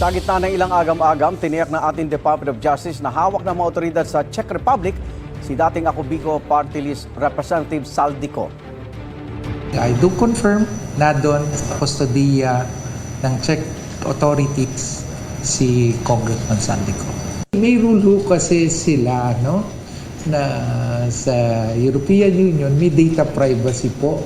Sa gitna ng ilang agam-agam, tiniyak ng ating Department of Justice na hawak ng mga otoridad sa Czech Republic si dating Ako Bicol Party List Representative Saldico. I do confirm na doon sa kustodiya ng Czech authorities si Congressman Saldico. May rule ho kasi sila, no, na sa European Union may data privacy po.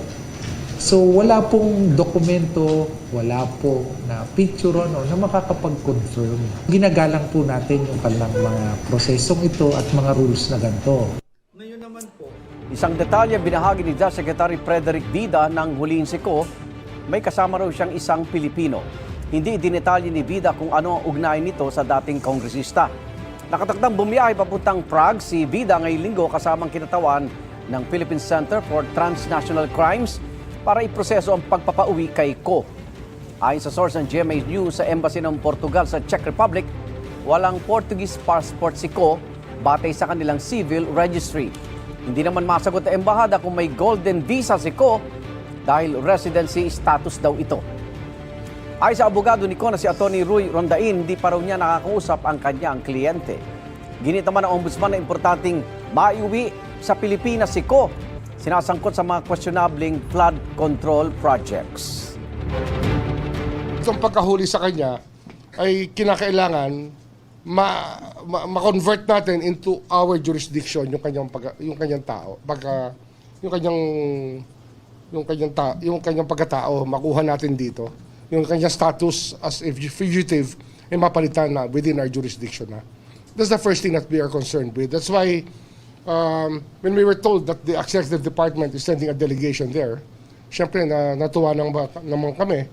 So wala pong dokumento, wala po na picture na makakapag-confirm. Ginagalang po natin yung kanilang mga prosesong ito at mga rules na ganito. Ngayon naman po, Isang detalye binahagi ni Justice Secretary Frederick Vida ng huling siko, may kasama raw siyang isang Pilipino. Hindi dinetalye ni Vida kung ano ang ugnayan nito sa dating kongresista. Nakatakdang bumiyahe papuntang Prague si Vida ngayong linggo kasamang kinatawan ng Philippine Center for Transnational Crimes para iproseso ang pagpapauwi kay Ko. Ayon sa source ng GMA News sa Embassy ng Portugal sa Czech Republic, walang Portuguese passport si Ko batay sa kanilang civil registry. Hindi naman masagot ng embahada kung may golden visa si Ko dahil residency status daw ito. Ayon sa abogado ni Ko na si Atty. Roy Rondain, hindi pa raw niya nakakausap ang kanyang kliyente. Ginit naman ng ombudsman na importanteng maiuwi sa Pilipinas si Ko, sinasangkot sa mga questionabling flood control projects. Itong pagkahuli sa kanya ay kinakailangan ma-convert natin into our jurisdiction yung kanyang tao. Yung kanyang pagkatao makuha natin dito. Yung kanyang status as a fugitive ay mapalitan na within our jurisdiction na. That's the first thing that we are concerned with. That's why when we were told that the Executive Department is sending a delegation there, syempre natuwa naman kami.